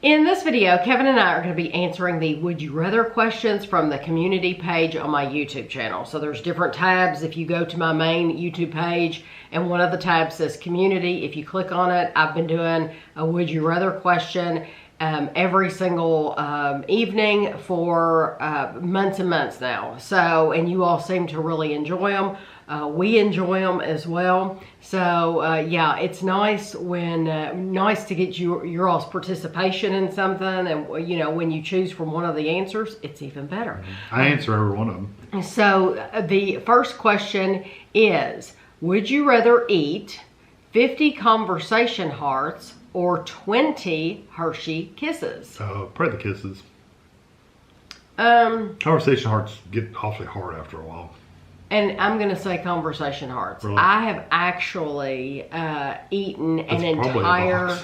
In this video, Kevin and I are going to be answering the Would You Rather questions from the community page on my YouTube channel. So there's different tabs. If you go to my main YouTube page and one of the tabs says community, if you click on it, I've been doing a Would You Rather question every single evening for months and months now. So, and you all seem to really enjoy them. We enjoy them as well. So yeah, it's nice when nice to get your all's participation in something, and you know, when you choose from one of the answers, it's even better. I answer every one of them. So the first question is: would you rather eat 50 conversation hearts or 20 Hershey Kisses? Probably the kisses. Conversation hearts get awfully hard after a while. And I'm going to say conversation hearts. Really? I I have actually eaten an entire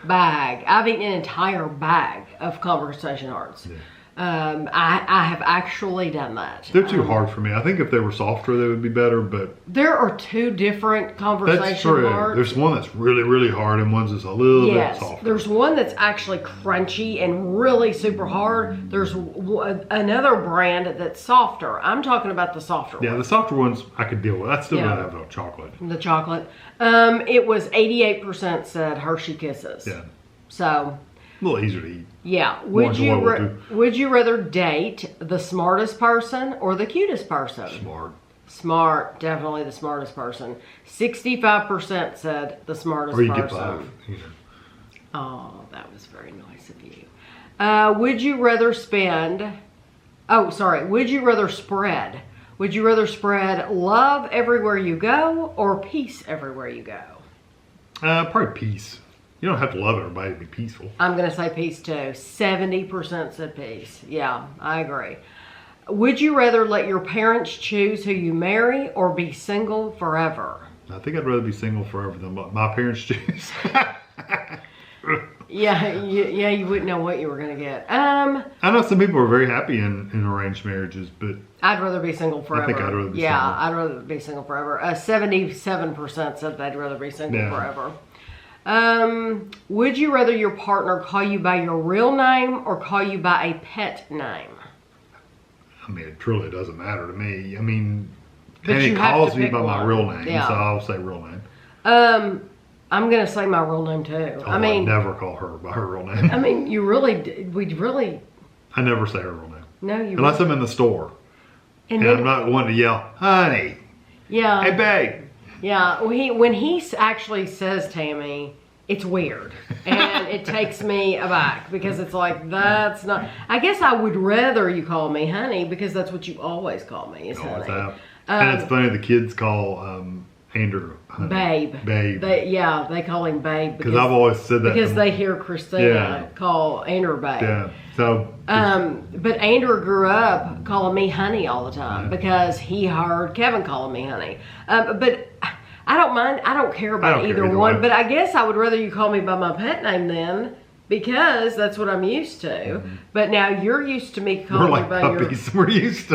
bag. I've eaten an entire bag of conversation hearts. Yeah. I have actually done that. They're too hard for me. I think if they were softer, they would be better, but... There are two different conversation That's true. hearts. There's one that's really, really hard and one's that's a little bit softer. There's one that's actually crunchy and really super hard. There's another brand that's softer. I'm talking about the softer one. Yeah, the softer ones I could deal with. I'd still rather have no chocolate. The chocolate. It was 88% said Hershey Kisses. Yeah. So... a little easier to eat. Yeah. Would you rather date the smartest person or the cutest person? Smart. Smart. Definitely the smartest person. 65% said the smartest person. Or you get 5. You know. Oh, that was very nice of you. Would you rather spend... Oh, sorry. Would you rather spread? Would you rather spread love everywhere you go or peace everywhere you go? Probably peace. You don't have to love everybody to be peaceful. I'm going to say peace too. 70% said peace. Yeah, I agree. Would you rather let your parents choose who you marry or be single forever? I think I'd rather be single forever than what my parents choose. Yeah, you wouldn't know what you were going to get. I know some people are very happy in arranged marriages, but... I'd rather be single forever. I think I'd rather be single. Yeah, I'd rather be single forever. 77% said they'd rather be single forever. Would you rather your partner call you by your real name or call you by a pet name? I mean, it truly doesn't matter to me. I mean, But Penny you have calls to me pick by my one. real name, Yeah. so I'll say real name. I'm going to say my real name too. I mean, I never call her by her real name. I mean, we'd really... I never say her real name. No, you Unless I'm in the store. And then, I'm not wanting to yell, honey, yeah, hey, babe. yeah. When he actually says Tammy, it's weird, and it takes me aback because it's like, that's not. I guess I would rather you call me honey because that's what you always call me is Always honey. have. And it's funny, the kids call Andrew honey. Babe. Babe. They call him babe Because I've always said that. because they hear Christina call Andrew babe. Yeah. So. But Andrew grew up calling me honey all the time because he heard Kevin calling me honey. But I don't mind. I don't care about either one. way. But I guess I would rather you call me by my pet name then, because that's what I'm used to. Mm-hmm. But now you're used to me We're calling like you by puppies. We're used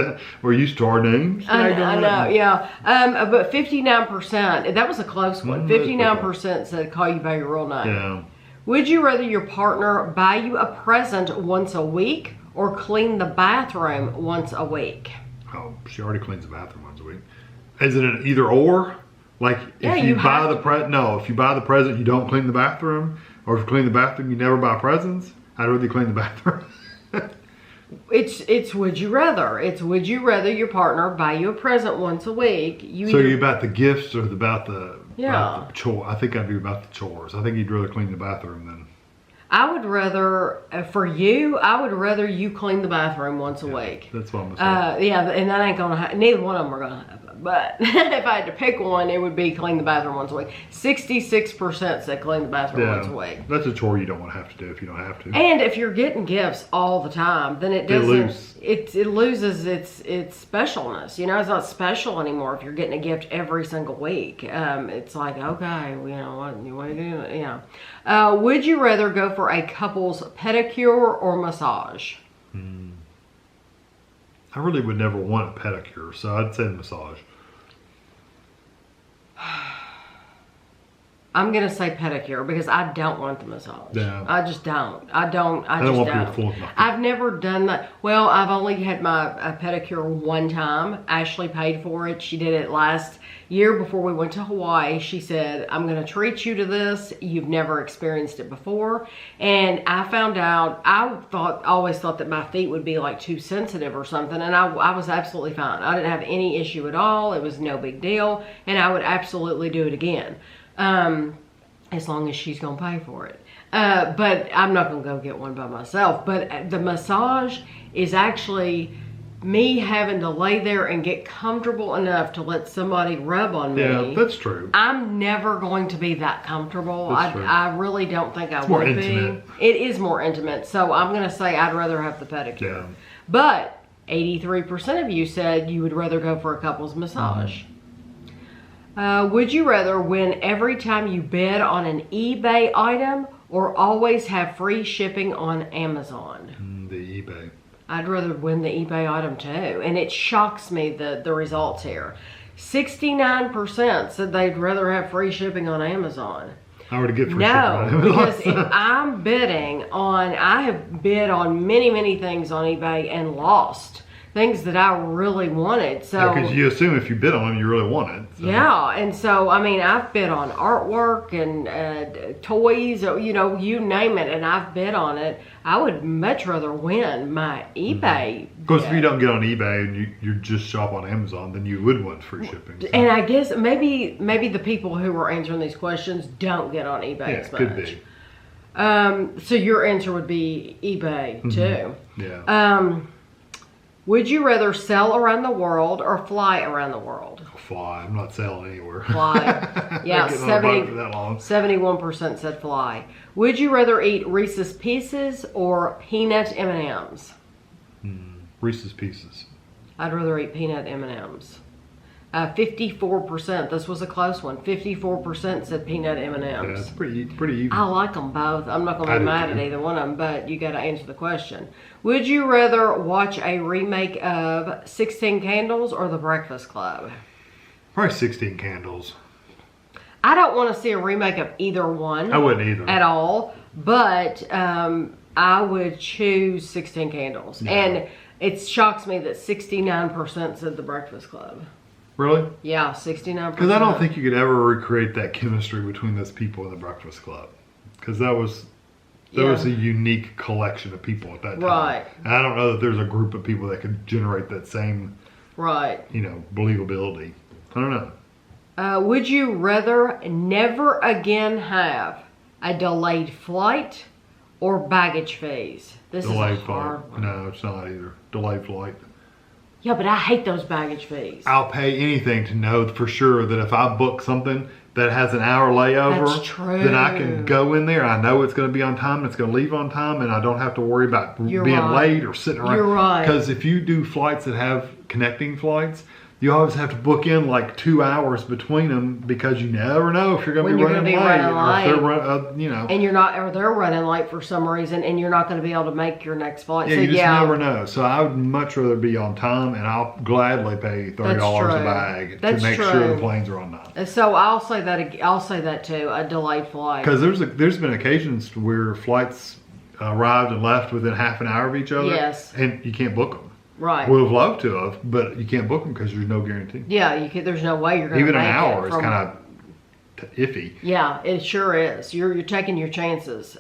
to our names. I know, yeah. But 59%. That was a close one. 59% said call you by your real name. Yeah. Would you rather your partner buy you a present once a week or clean the bathroom once a week? Oh, she already cleans the bathroom once a week. Is it an either or? Like, Yeah, if you you have buy to. the present, no, if you buy the present, you don't clean the bathroom. Or if you clean the bathroom, you never buy presents. I'd rather you clean the bathroom. It's would you rather. It's would you rather your partner buy you a present once a week? So you about the gifts or about the chore? I think I'd be about the chores. I think you'd rather clean the bathroom than... I would rather, for you, I would rather you clean the bathroom once a week. That's what I'm going to say. Yeah, and that ain't going to happen. Neither one of them are going to happen. But if I had to pick one, it would be clean the bathroom once a week. 66% said clean the bathroom once a week. That's a chore you don't want to have to do if you don't have to. And if you're getting gifts all the time, then it doesn't. It loses its specialness. You know, it's not special anymore if you're getting a gift every single week. It's like, okay, you know what you want to do? Yeah. Would you rather go for a couple's pedicure or massage? I really would never want a pedicure, so I'd say massage. I'm gonna say pedicure because I don't want the massage. Yeah. I just don't. I don't. I don't just want don't. people fooling with I've never done that. Well, I've only had my pedicure one time. Ashley paid for it. She did it last year before we went to Hawaii. She said, "I'm gonna treat you to this. You've never experienced it before." And I found out. Always thought that my feet would be like too sensitive or something, and I was absolutely fine. I didn't have any issue at all. It was no big deal, and I would absolutely do it again. As long as she's gonna pay for it. But I'm not gonna go get one by myself. But the massage is actually me having to lay there and get comfortable enough to let somebody rub on me. Yeah, that's true. I'm never going to be that comfortable. That's true. I really don't think I more would intimate. be. It is more intimate. So I'm gonna say I'd rather have the pedicure. Yeah. But 83% of you said you would rather go for a couple's massage. Would you rather win every time you bid on an eBay item or always have free shipping on Amazon? The eBay. I'd rather win the eBay item too. And it shocks me the results here. 69% said they'd rather have free shipping on Amazon. I would get free No, shipping on Amazon. because if I'm bidding on, I have bid on many things on eBay and lost. Things that I really wanted. So because you assume if you bid on them, you really want it. So. Yeah, and so I mean, I've bid on artwork and toys, you name it, and I've bid on it. I would much rather win my eBay. Of course, if you don't get on eBay and you just shop on Amazon, then you would want free shipping. So. And I guess maybe the people who are answering these questions don't get on eBay as much. Could be. So your answer would be eBay too. Yeah. Would you rather sell around the world or fly around the world? Fly. I'm not selling anywhere. Fly. Yeah, Not getting on a boat for that long. 71% said fly. Would you rather eat Reese's Pieces or peanut M&Ms? Reese's Pieces. I'd rather eat peanut M&Ms. 54%. This was a close one. 54% said peanut M&Ms. Yeah, it's pretty even. I like them both. I'm not going to I be do mad too. at either one of them, but you got to answer the question. Would you rather watch a remake of 16 Candles or The Breakfast Club? Probably 16 Candles. I don't want to see a remake of either one. I wouldn't either. At all, but I would choose 16 Candles. Yeah. And it shocks me that 69% said The Breakfast Club. Really? Yeah, 69%. Because I don't think you could ever recreate that chemistry between those people in the Breakfast Club. Because that was a unique collection of people at that time. Right. And I don't know that there's a group of people that could generate that same, Right. believability. I don't know. Would you rather never again have a delayed flight or baggage fees? This Delayed is a hard flight. one. No, it's not either. Delayed flight. Yeah, but I hate those baggage fees. I'll pay anything to know for sure that if I book something that has an hour layover, That's true. then I can go in there. I know it's going to be on time. It's going to leave on time, and I don't have to worry about You're being right. late or sitting around. You're right. Because if you do flights that have connecting flights, you always have to book in like 2 hours between them because you never know if you're going to be running late, or if they're And you're not, or they're running late for some reason, and you're not going to be able to make your next flight. Yeah, So you just never know. So I would much rather be on time, and I'll gladly pay $30 a true. bag That's to make true. sure the planes are on time. So I'll say that. I'll say that too. A delayed flight. Because there's been occasions where flights arrived and left within half an hour of each other. Yes. And you can't book them. Right. Would have loved to have, but you can't book them because there's no guarantee. Yeah, you could. There's no way you're going to Even make an hour it is from, kind of iffy. Yeah, it sure is. You're taking your chances.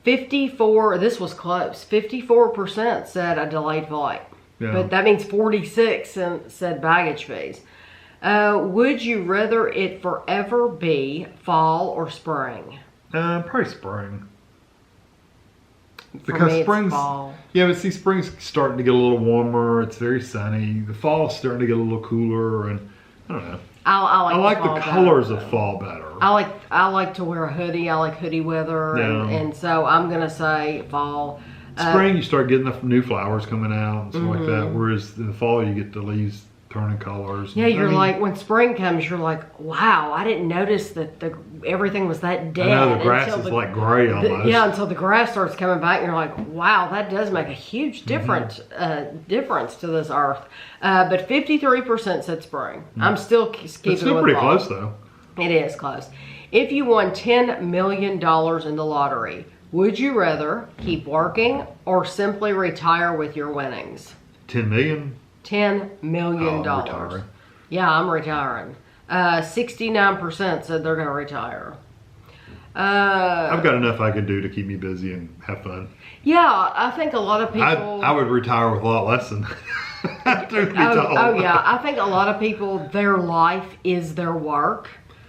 54. This was close. 54% said a delayed flight, Yeah. but that means 46 said baggage fees. Would you rather it forever be fall or spring? Probably spring. For Because me, it's spring's fall. Yeah, but see, spring's starting to get a little warmer. It's very sunny. The fall's starting to get a little cooler, and I don't know. I like the fall colors better, of fall better. I like to wear a hoodie. I like hoodie weather, Yeah. and so I'm gonna say fall. Spring, you start getting the new flowers coming out and stuff like Mm-hmm. that. Whereas in the fall, you get the leaves turning colors. Yeah, I you're mean, like, when spring comes, you're like, wow, I didn't notice that everything was that dead. I know the grass until is like gray almost. Yeah, until the grass starts coming back, and you're like, wow, that does make a huge difference to this earth. But 53% said spring. I'm still keeping It's still with pretty fall. close though. It is close. If you won $10 million in the lottery, would you rather keep working or simply retire with your winnings? 10 million? $10 million. I'm retiring. Yeah, I'm retiring. 69% said they're going to retire. I've got enough I can do to keep me busy and have fun. Yeah, I think a lot of people... I would retire with a lot less than... Oh yeah, I think a lot of people, their life is their work.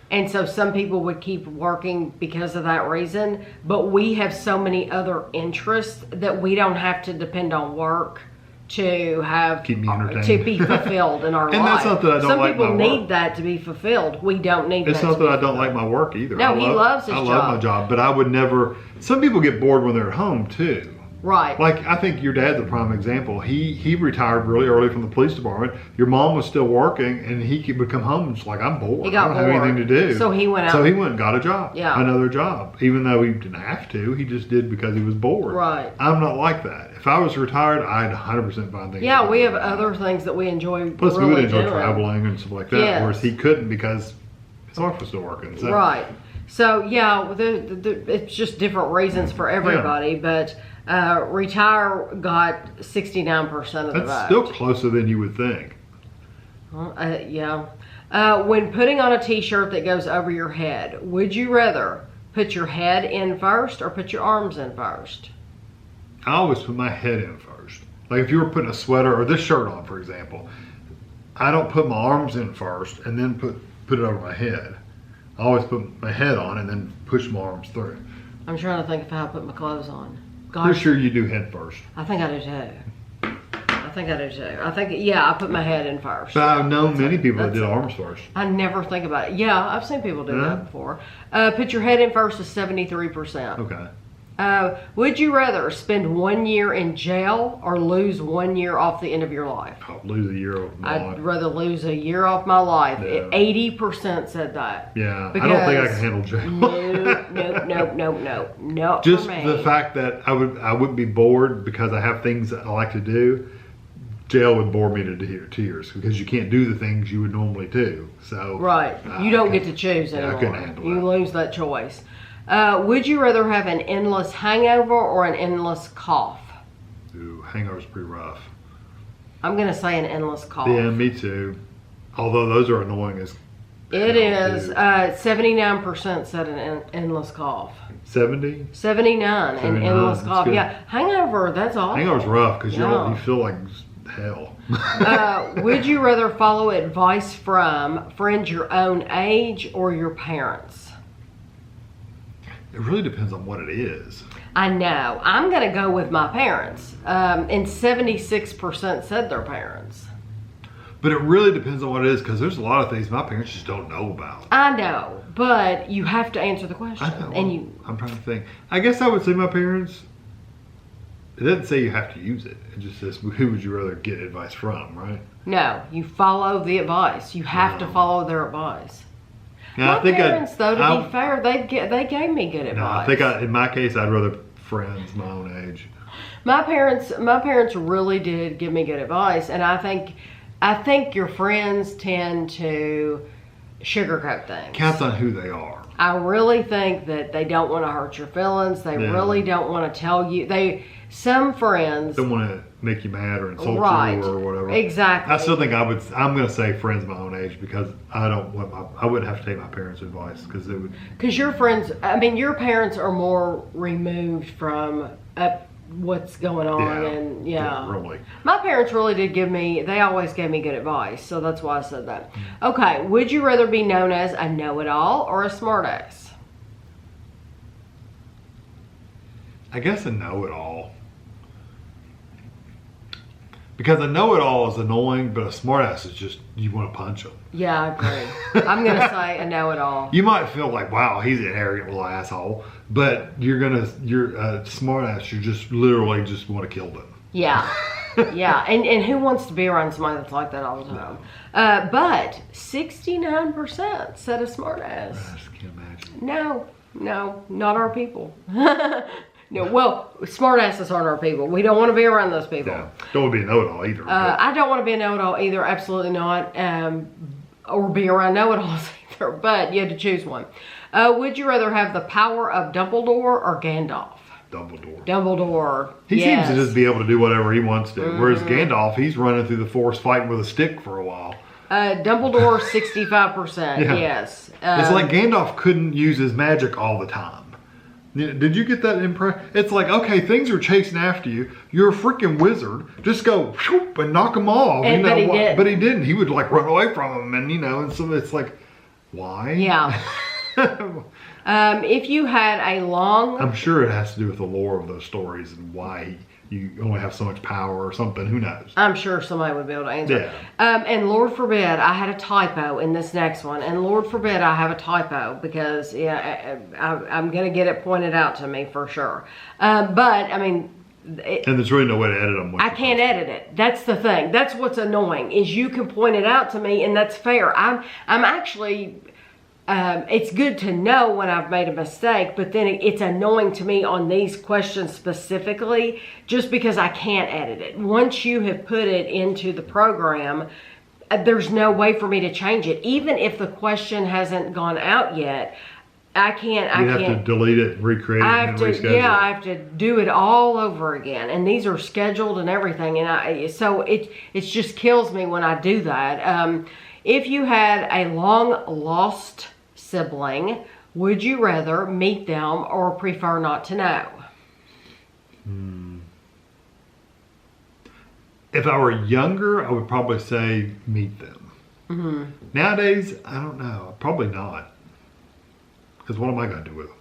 And so some people would keep working because of that reason. But we have so many other interests that we don't have to depend on work to have keep me entertained, to be fulfilled in our life. And that's not that I don't like my work. Some people need that to be fulfilled. We don't need that. It's not that I don't like my work either. No, he loves his job. I love my job, but I would never. Some people get bored when they're at home too. Right. Like, I think your dad's a prime example. He retired really early from the police department. Your mom was still working, and he would come home and just like, I'm bored. He got I don't have anything to do. So he went out. So he went and got a job. Yeah. Another job. Even though he didn't have to. He just did because he was bored. Right. I'm not like that. If I was retired, I'd 100% find things. Yeah, we have other things that we enjoy. Plus, really we would enjoy doing. traveling and stuff like that, Yes. whereas he couldn't because his wife was still working. So. Right. So, yeah, it's just different reasons for everybody, but retire got 69% of the vote. That's still closer than you would think. Yeah. When putting on a t-shirt that goes over your head, would you rather put your head in first or put your arms in first? I always put my head in first. Like if you were putting a sweater or this shirt on, for example, I don't put my arms in first and then put it over my head. I always put my head on and then push my arms through. I'm trying to think if I put my clothes on. Pretty sure you do head first. I think I do too. I think, yeah, I put my head in first. But I've known many people that did arms first. I never think about it. Yeah, I've seen people do that before. Put your head in first is 73%. Okay. Would you rather spend 1 year in jail or lose 1 year off the end of your life? I'll lose a year of my life. I'd rather lose a year off my life. Yeah. 80% said that. Yeah, I don't think I can handle jail. No. Not Just for me. the fact that I wouldn't be bored because I have things that I like to do. Jail would bore me to tears because you can't do the things you would normally do. So right, you don't get to choose anymore. I couldn't handle that. You lose that choice. Would you rather have an endless hangover or an endless cough? Ooh, hangover's pretty rough. I'm going to say an endless cough. Yeah, me too. Although those are annoying as it is. 79% said an endless cough. 70? 79, an endless cough. Good. Yeah, hangover, that's awful. Hangover's rough because you feel like hell. Would you rather follow advice from friends your own age or your parents? It really depends on what it is. I know. I'm going to go with my parents. And 76% said their parents. But it really depends on what it is because there's a lot of things my parents just don't know about. I know, but you have to answer the question. I know. And I'm trying to think. I guess I would say my parents. It doesn't say you have to use it. It just says who would you rather get advice from, right? No, you follow the advice. You have to follow their advice. Now, My parents, though, to be fair, they gave me good advice. No, I think in my case, I'd rather friends my own age. My parents really did give me good advice, and I think your friends tend to sugarcoat things. Counts on who they are. I really think that they don't want to hurt your feelings. They really don't want to tell you. Some friends don't want to make you mad or insult you or whatever. Exactly. I still think I'm going to say friends my own age because I wouldn't have to take my parents' advice because it would. Because your friends, your parents are more removed from what's going on, and really. My parents really did they always gave me good advice, so that's why I said that. Okay, would you rather be known as a know-it-all or a smartass? I guess a know-it-all. Because a know-it-all is annoying, but a smartass is just, you want to punch them. Yeah, I agree. I'm going to say a know-it-all. You might feel like, wow, he's an arrogant little asshole, but you're a smartass, you just literally just want to kill them. Yeah. Yeah, and who wants to be around somebody that's like that all the time? But 69% said a smartass. I just can't imagine. No, not our people. No, well, smartasses aren't our people. We don't want to be around those people. Yeah, don't want to be a know-it-all either. I don't want to be a know-it-all either, absolutely not. Or be around know-it-alls either, but you had to choose one. Would you rather have the power of Dumbledore or Gandalf? Dumbledore. Dumbledore. He yes. seems to just be able to do whatever he wants to. Whereas Gandalf, he's running through the forest fighting with a stick for a while. Dumbledore, 65%. Yeah. Yes. It's like Gandalf couldn't use his magic all the time. Did you get that impression? It's like, okay, things are chasing after you. You're a freaking wizard. Just go whoop, and knock them off. And, but he didn't. But he didn't. He would like run away from them, and and so it's like, why? Yeah. If you had a long... I'm sure it has to do with the lore of those stories and why you only have so much power or something. Who knows? I'm sure somebody would be able to answer. Yeah. And Lord forbid I had a typo in this next one. And Lord forbid I have a typo because I'm going to get it pointed out to me for sure. But, I mean... and there's really no way to edit them. I can't edit it. That's the thing. That's what's annoying is you can point it out to me and that's fair. I'm actually... it's good to know when I've made a mistake, but then it's annoying to me on these questions specifically just because I can't edit it. Once you have put it into the program, there's no way for me to change it. Even if the question hasn't gone out yet, I can't. You have to delete it, recreate it, and reschedule it. Yeah, I have to do it all over again. And these are scheduled and everything. And so it just kills me when I do that. If you had a long lost sibling, would you rather meet them or prefer not to know? If I were younger, I would probably say meet them. Nowadays, I don't know. Probably not. Because what am I going to do with them?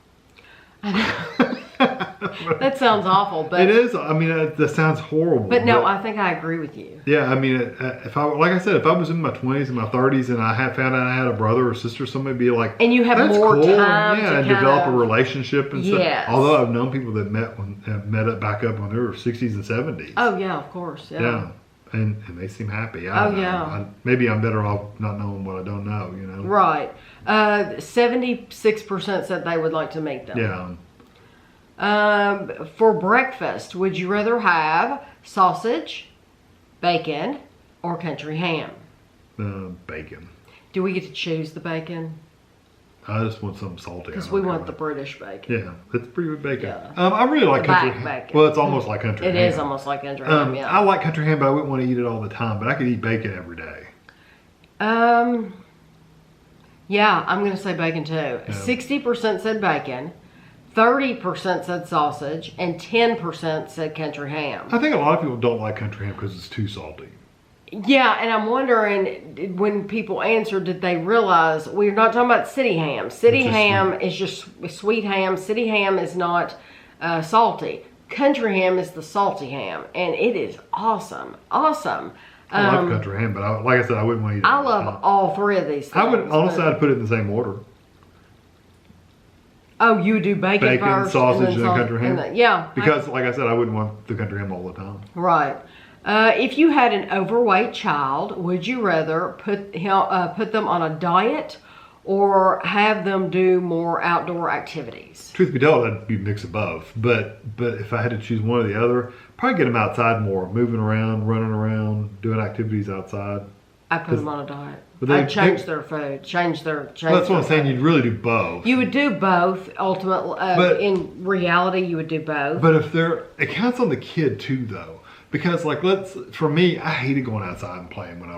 That sounds awful, but it is. I mean, that sounds horrible. But no, I think I agree with you. Yeah, I mean, if I was in my 20s and my 30s and I had found out I had a brother or sister, somebody would be like, and you have that's more cool. time to and develop a relationship and yes. stuff. Although I've known people that met up back up when they were 60s and 70s. Oh yeah, of course. Yeah. And they seem happy. Maybe I'm better off not knowing what I don't know. Right. 76% said they would like to meet them. Yeah. For breakfast, would you rather have sausage, bacon, or country ham? Bacon. Do we get to choose the bacon? I just want something salty. Because we want the British bacon. Yeah, it's pretty good bacon. Yeah. I really like country ham. Bacon. Well, it's almost like country ham. It is almost like country ham, yeah. I like country ham, but I wouldn't want to eat it all the time. But I could eat bacon every day. Yeah, I'm going to say bacon too. Yeah. 60% said bacon. 30% said sausage, and 10% said country ham. I think a lot of people don't like country ham because it's too salty. Yeah, and I'm wondering, when people answered, did they realize we're not talking about city ham. City ham is just sweet ham. City ham is not salty. Country ham is the salty ham, and it is awesome. Awesome. I love country ham, but like I said, I wouldn't want to eat it. I love all three of these things. I'd put it in the same order. Oh, you would do bacon first, sausage, and then country ham? Yeah. Because, like I said, I wouldn't want the country ham all the time. Right. If you had an overweight child, would you rather put them on a diet or have them do more outdoor activities? Truth be told, I'd be mix above. But if I had to choose one or the other, probably get them outside more, moving around, running around, doing activities outside. I put them on a diet. I'd change their food, change their. Well, that's what I'm saying. You'd really do both. You would do both. Ultimately, in reality, you would do both. But it counts on the kid too, though. Because for me, I hated going outside and playing when I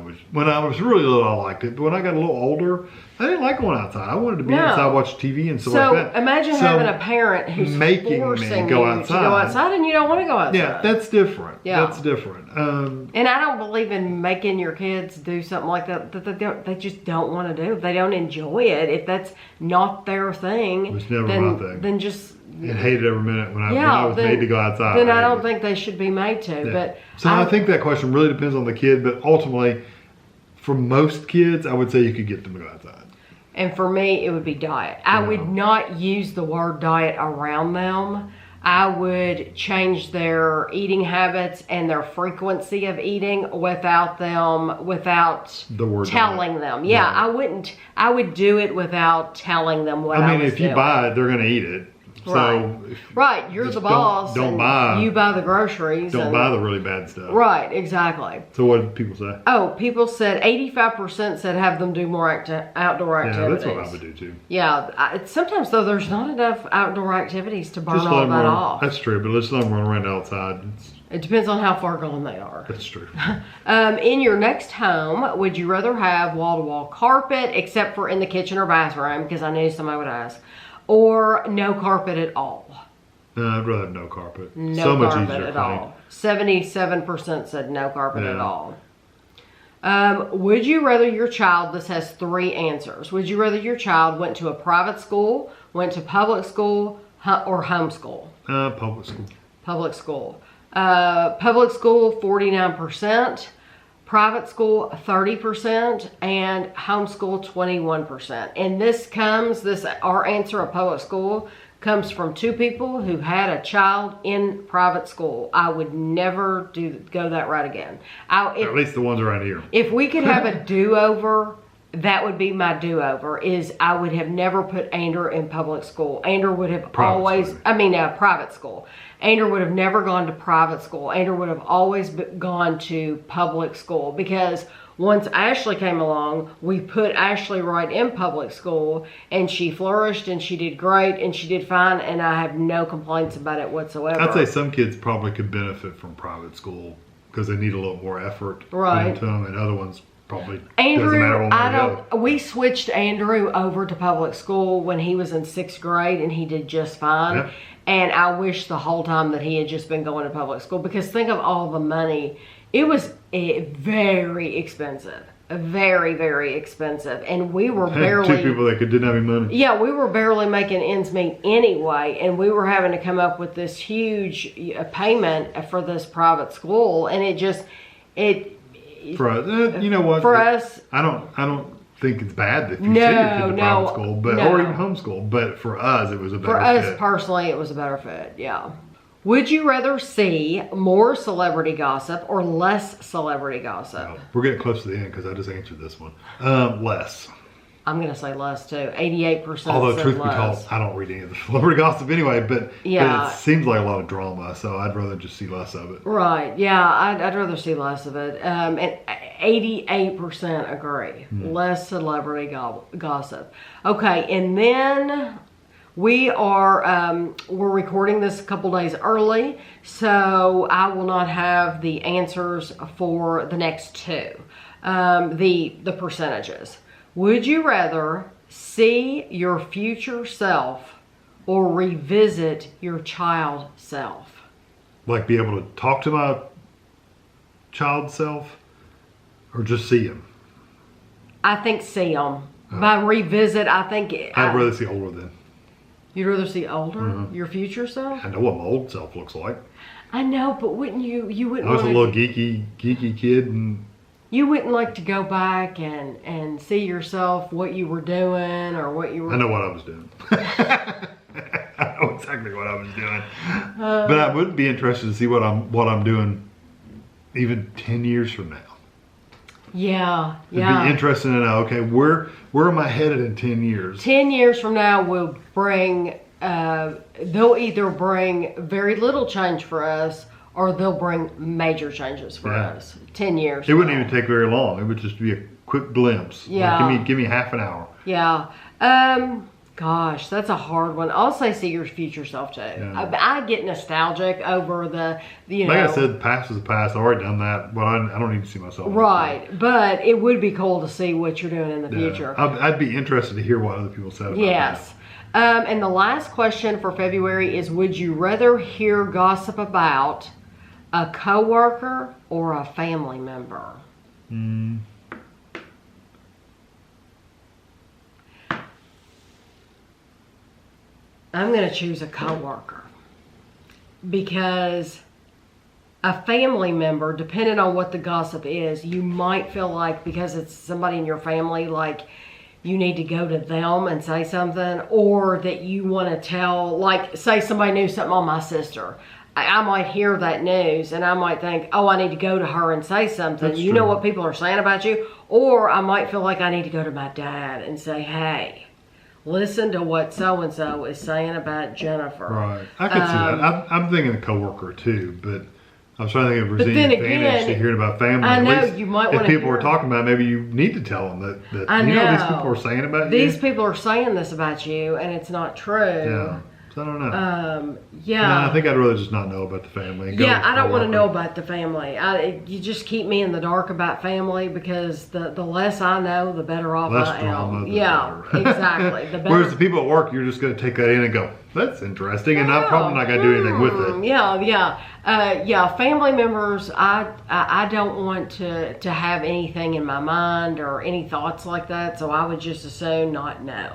was really little. I liked it, but when I got a little older, I didn't like going outside. I wanted to be inside, watch TV and stuff like that. So imagine having a parent who's making forcing me you go outside. to go outside, and you don't want to go outside. Yeah, that's different. Yeah, that's different. And I don't believe in making your kids do something like that they just don't want to do. If they don't enjoy it, if that's not their thing, it's never my thing. Then just. And hated every minute when I was made to go outside. Then I don't think they should be made to. Yeah. But so I think that question really depends on the kid. But ultimately, for most kids, I would say you could get them to go outside. And for me, it would be diet. I would not use the word diet around them. I would change their eating habits and their frequency of eating without the word telling diet. Them. Yeah, right. I would do it without telling them what I was if you doing. buy it, they're going to eat it. So Right, you're the boss. Don't buy. You buy the groceries. Don't buy the really bad stuff. Right, exactly. So what did people say? Oh, people said 85% said have them do more outdoor activities. Yeah, that's what I would do too. Yeah, sometimes though there's not enough outdoor activities to burn Just all that off. That's true, but let's let them run around outside. It depends on how far gone they are. That's true. In your next home, would you rather have wall-to-wall carpet, except for in the kitchen or bathroom, because I knew somebody would ask, or no carpet at all? No, I'd rather have no carpet. No so much carpet easier at to clean. all. 77% said no carpet at Yeah. all. Would you rather your child, this has 3 answers, would you rather your child went to a private school, went to public school, or homeschool? Public school. Public school. Public school, 49%. Private school, 30%, and homeschool, 21%. And our answer of public school comes from 2 people who had a child in private school. I would never go that route again. At least the ones around here. If we could have a do-over, that would be my do-over, is I would have never put Andrew in public school. Andrew would have private school. Andrew would have never gone to private school. Andrew would have always gone to public school, because once Ashley came along, we put Ashley right in public school, and she flourished, and she did great, and she did fine, and I have no complaints about it whatsoever. I'd say some kids probably could benefit from private school because they need a little more effort put into them, and other ones probably doesn't matter one way or the other. We switched Andrew over to public school when he was in 6th grade, and he did just fine. Yep. And I wish the whole time that he had just been going to public school, because think of all the money. It was very expensive. Very, very expensive. And we were barely... 2 people that didn't have any money. Yeah, we were barely making ends meet anyway. And we were having to come up with this huge payment for this private school. And For us, you know what? For us... I don't think it's bad if you send your kid to private school, or even homeschool. But for us, it was a better fit. For us personally, it was a better fit. Yeah. Would you rather see more celebrity gossip or less celebrity gossip? No, we're getting close to the end because I just answered this one. Less. I'm going to say less too. 88%. Although, truth be told, I don't read any of the celebrity gossip anyway, but it seems like a lot of drama, so I'd rather just see less of it. Right. Yeah, I'd rather see less of it. And 88% agree. Less celebrity gossip. Okay, and then we're recording this a couple days early, so I will not have the answers for the next 2, the percentages. Would you rather see your future self or revisit your child self? Like be able to talk to my child self, or just see him? I think see them. By revisit, I think... I'd rather see older then. You'd rather see older? Your future self? I know what my old self looks like. I know, but wouldn't you wouldn't I was a little geeky kid, and... You wouldn't like to go back and see yourself, what you were doing, or what you were... I know what I was doing. I know exactly what I was doing. But I would be interested to see what I'm doing even 10 years from now. Yeah. It'd be interesting to know, okay, where am I headed in 10 years? 10 years from now will bring, they'll either bring very little change for us, or they'll bring major changes for us. 10 years. It wouldn't even take very long. It would just be a quick glimpse. Yeah. Like, give me half an hour. Yeah. Gosh, that's a hard one. I'll say see your future self too. Yeah. I get nostalgic over the, Like I said, the past is the past. I've already done that, but I don't need to see myself. Right, but it would be cool to see what you're doing in the future. I'd be interested to hear what other people said about Yes. And the last question for February is, would you rather hear gossip about a coworker or a family member? I'm going to choose a coworker, because a family member, depending on what the gossip is, you might feel like, because it's somebody in your family, like you need to go to them and say something, or that you want to tell, like say somebody knew something on my sister. I might hear that news and I might think, oh, I need to go to her and say something. That's you true. know what people are saying about you. Or I might feel like I need to go to my dad and say, hey, listen to what so-and-so is saying about Jennifer. Right. I could see that. I'm thinking a coworker too, but I was trying to think if there's any advantage to hearing about family. I know, at least you might if want to people are talking about it, maybe you need to tell them that I you know these people are saying about these you. people are saying this about you, and it's not true. Yeah. So I don't know. Yeah. No, I think I'd rather just not know about the family. And go Yeah, with I don't want to coworker. know about the family. You just keep me in the dark about family, because the less I know, the better off Less I drama, am. the Yeah, better. exactly. The better. Whereas the people at work, you're just going to take that in and go, that's interesting, and I'm probably not going to do anything with it. Yeah. Family members, I don't want to have anything in my mind or any thoughts like that, so I would just as soon not know.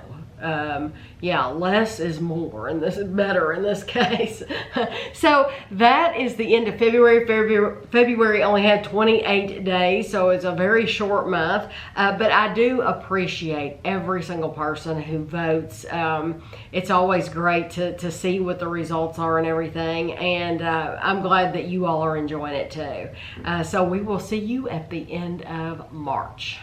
Less is more, and this is better in this case. So that is the end of February. February only had 28 days, so it's a very short month. But I do appreciate every single person who votes. It's always great to see what the results are and everything, and I'm glad that you all are enjoying it too. So we will see you at the end of March.